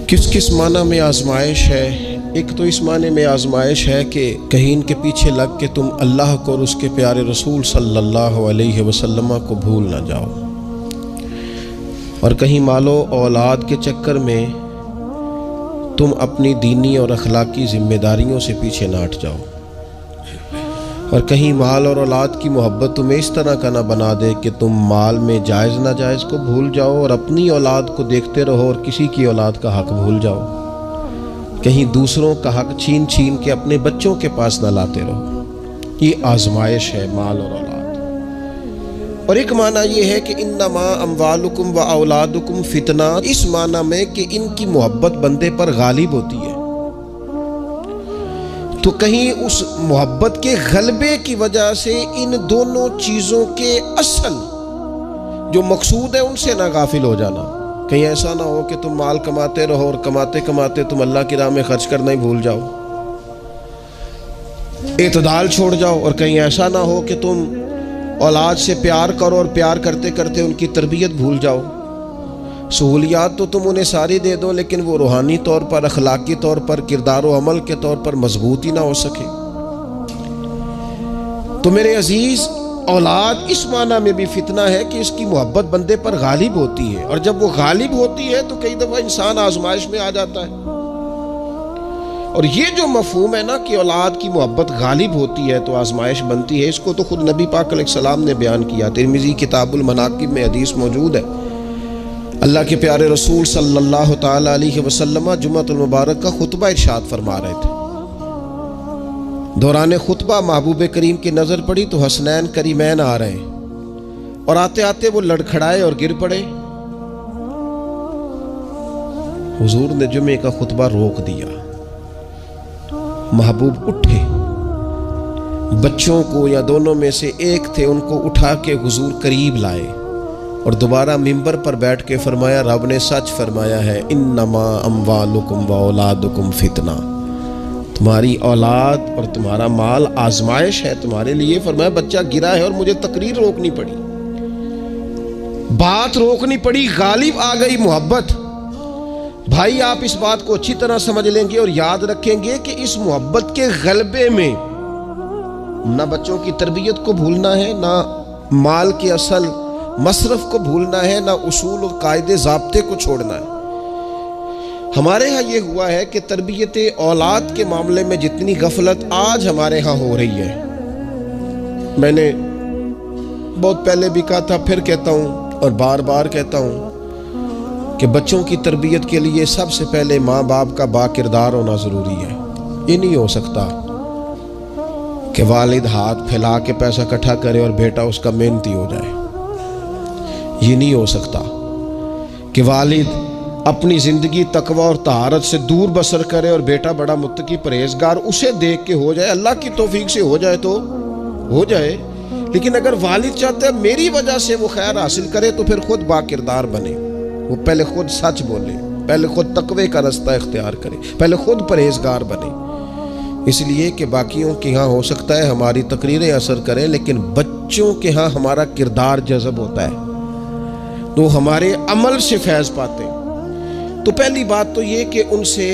किस किस माना में आजमाइश है। एक तो इस माने में आजमाइश है कि कहीं इनके पीछे लग के तुम अल्लाह को और उसके प्यारे रसूल सल्लल्लाहु अलैहि वसल्लम को भूल ना जाओ, और कहीं मालो औलाद के चक्कर में तुम अपनी दीनी और अखलाकी जिम्मेदारियों से पीछे ना हट जाओ, और कहीं माल और औलाद की मोहब्बत तुम्हें इस तरह का ना बना दे कि तुम माल में जायज़ नाजायज़ को भूल जाओ और अपनी औलाद को देखते रहो और किसी की औलाद का हक भूल जाओ। कहीं दूसरों का हक छीन छीन के अपने बच्चों के पास ना लाते रहो। ये आजमाइश है माल और औलाद। और एक माना ये है कि इन्नमा अम्वालुकुम व औलादुकुम फितना, इस माना में कि इनकी मोहब्बत बंदे पर गालिब होती है। तो कहीं उस मोहब्बत के गलबे की वजह से इन दोनों चीज़ों के असल जो मकसूद है उनसे ना गाफिल हो जाना। कहीं ऐसा ना हो कि तुम माल कमाते रहो और कमाते कमाते तुम अल्लाह की राह में खर्च करना ही भूल जाओ, एतदाल छोड़ जाओ। और कहीं ऐसा ना हो कि तुम औलाद से प्यार करो और प्यार करते करते उनकी तरबियत भूल जाओ। सहूलियात तो तुम उन्हें सारी दे दो, लेकिन वो रूहानी तौर पर, अखलाकी तौर पर, किरदार व अमल के तौर पर मजबूत ही ना हो सके। तो मेरे अजीज, औलाद इस माना में भी फितना है कि इसकी मोहब्बत बंदे पर गालिब होती है, और जब वो गालिब होती है तो कई दफ़ा इंसान आजमाइश में आ जाता है। और ये जो मफहूम है ना कि औलाद की मोहब्बत गालिब होती है तो आजमाइश बनती है, इसको तो खुद नबी पाक अलैहिस्सलाम ने बयान किया। तिरमिज़ी किताबुल मनाकिब में हदीस मौजूद है। अल्लाह के प्यारे रसूल सल्लल्लाहु ताला अलैहि वसल्लम जुम्मतुल मुबारक का खुतबा इरशाद फरमा रहे थे। दौरान खुतबा महबूब करीम की नज़र पड़ी तो हसनैन करीमैन आ रहे, और आते आते वो लड़खड़ाए और गिर पड़े। हुजूर ने जुमे का खुतबा रोक दिया। महबूब उठे, बच्चों को या दोनों में से एक थे उनको उठा के हुजूर करीब लाए और दोबारा मिंबर पर बैठ के फरमाया, रब ने सच फरमाया है, इन्नमा अम्वालुकुम व औलादुकुम फितना, तुम्हारी औलाद और तुम्हारा माल आजमाइश है तुम्हारे लिए। फरमाया बच्चा गिरा है और मुझे तकरीर रोकनी पड़ी, बात रोकनी पड़ी, गालिब आ गई मोहब्बत। भाई आप इस बात को अच्छी तरह समझ लेंगे और याद रखेंगे कि इस मोहब्बत के गलबे में ना बच्चों की तरबियत को भूलना है, ना माल के असल मसरफ को भूलना है, ना उसूल और कायदे ज़ाब्ते को छोड़ना है। हमारे यहाँ ये हुआ है कि तरबियत औलाद के मामले में जितनी गफलत आज हमारे यहाँ हो रही है, मैंने बहुत पहले भी कहा था, फिर कहता हूँ और बार बार कहता हूँ कि बच्चों की तरबियत के लिए सबसे पहले माँ बाप का बाकिरदार होना ज़रूरी है। ये नहीं हो सकता कि वालिद हाथ फैला के पैसा इकट्ठा करे और बेटा उसका मेहनती हो जाए। ये नहीं हो सकता कि वालिद अपनी ज़िंदगी तकवा और तहारत से दूर बसर करे और बेटा बड़ा मुत्तकी परहेजगार उसे देख के हो जाए। अल्लाह की तौफीक से हो जाए तो हो जाए, लेकिन अगर वालिद चाहते हैं मेरी वजह से वो खैर हासिल करे तो फिर खुद बाकिरदार बने। वो पहले खुद सच बोले, पहले खुद तकवे का रास्ता इख्तियार करे, पहले खुद परहेजगार बने। इसलिए कि बाकियों के यहाँ हो सकता है हमारी तकरीरें असर करें, लेकिन बच्चों के यहाँ हमारा किरदार जज़ब होता है तो हमारे अमल से फैज़ पाते हैं। तो पहली बात तो ये कि उनसे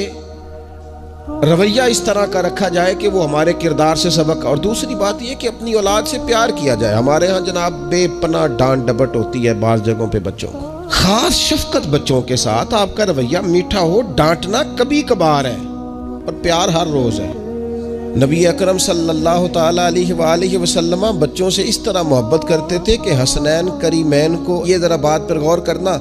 रवैया इस तरह का रखा जाए कि वो हमारे किरदार से सबक, और दूसरी बात ये कि अपनी औलाद से प्यार किया जाए। हमारे यहाँ जनाब बेपनाह डांट डपट होती है बाज़ जगहों पे बच्चों को, खास शफकत बच्चों के साथ आपका रवैया मीठा हो, डांटना कभी कभार है और प्यार हर रोज़ है। नबी अकरम सल्लल्लाहु ताला अलैहि वसल्लम बच्चों से इस तरह मोहब्बत करते थे कि हसनैन करीमैन को, ये ज़रा बात पर गौर करना,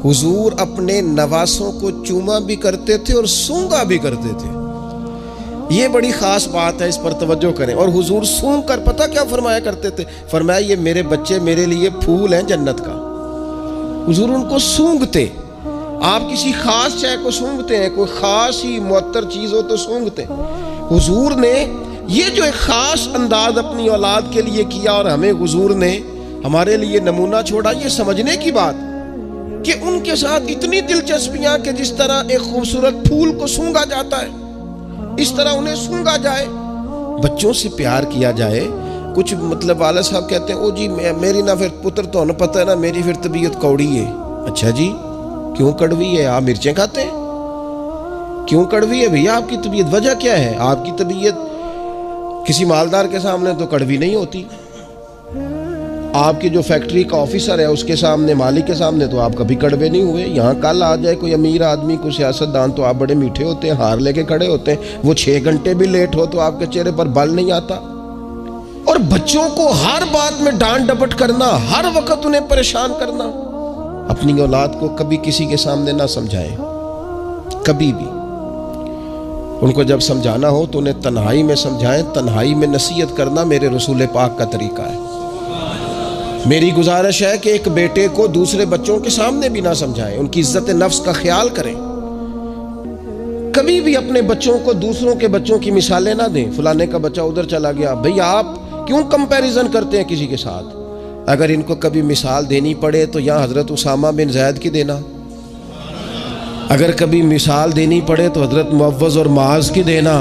हुजूर अपने नवासों को चूमा भी करते थे और सूंघा भी करते थे। ये बड़ी ख़ास बात है, इस पर तवज्जो करें। और हुजूर सूंघ कर पता क्या फरमाया करते थे? फरमाया ये मेरे बच्चे मेरे लिए फूल हैं जन्नत का। हुजूर उनको सूंघते। आप किसी खास चाय को सूंघते हैं, कोई ख़ास ही मुअत्तर चीज़ हो तो सूंघते। हुजूर ने ये जो एक ख़ास अंदाज अपनी औलाद के लिए किया और हमें हुजूर ने हमारे लिए नमूना छोड़ा, ये समझने की बात कि उनके साथ इतनी दिलचस्पियाँ कि जिस तरह एक खूबसूरत फूल को सूंघा जाता है इस तरह उन्हें सूंघा जाए, बच्चों से प्यार किया जाए। कुछ मतलब वाला साहब कहते हैं, ओ जी मेरी ना फिर पुत्र तो न पता है ना, मेरी फिर तबीयत कौड़ी है। अच्छा जी, क्यों कड़वी है? आप मिर्चें खाते हैं? क्यों कड़वी है भैया आपकी तबीयत? वजह क्या है? आपकी तबीयत किसी मालदार के सामने तो कड़वी नहीं होती, आपकी जो फैक्ट्री का ऑफिसर है उसके सामने, मालिक के सामने तो आप कभी कड़वे नहीं हुए। यहाँ कल आ जाए कोई अमीर आदमी, कोई सियासतदान, तो आप बड़े मीठे होते हैं, हार लेके खड़े होते हैं। वो 6 घंटे भी लेट हो तो आपके चेहरे पर बल नहीं आता। और बच्चों को हर बात में डांट डपट करना, हर वक्त उन्हें परेशान करना। अपनी औलाद को कभी किसी के सामने ना समझाएं, कभी भी। उनको जब समझाना हो तो उन्हें तन्हाई में समझाएं। तन्हाई में नसीहत करना मेरे रसूल पाक का तरीका है। मेरी गुजारिश है कि एक बेटे को दूसरे बच्चों के सामने भी ना समझाएं, उनकी इज्जत नफ्स का ख्याल करें। कभी भी अपने बच्चों को दूसरों के बच्चों की मिसालें ना दें। फलाने का बच्चा उधर चला गया, भैया आप क्यों कंपैरिजन करते हैं किसी के साथ? अगर इनको कभी मिसाल देनी पड़े तो यहाँ हजरत उसामा बिन ज़ैद की देना, अगर कभी मिसाल देनी पड़े तो हजरत मुअव्वज़ और मुआज़ की देना,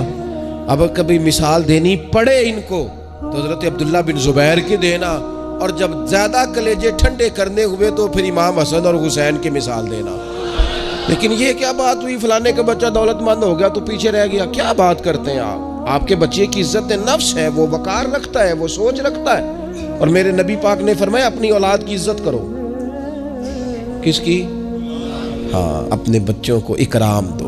अब कभी मिसाल देनी पड़े इनको तो हजरत अब्दुल्ला बिन ज़ुबैर की देना, और जब ज्यादा कलेजे ठंडे करने हुए तो फिर इमाम हसन और हुसैन की मिसाल देना। लेकिन ये क्या बात हुई, फलाने का बच्चा दौलतमंद हो गया तो पीछे रह गया? क्या बात करते हैं आप? आपके बच्चे की इज्जत नफ्स है, वो वकार रखता है, वो सोच रखता है। और मेरे नबी पाक ने फरमाया अपनी औलाद की इज्जत करो। किसकी? हाँ, अपने बच्चों को इकराम दो।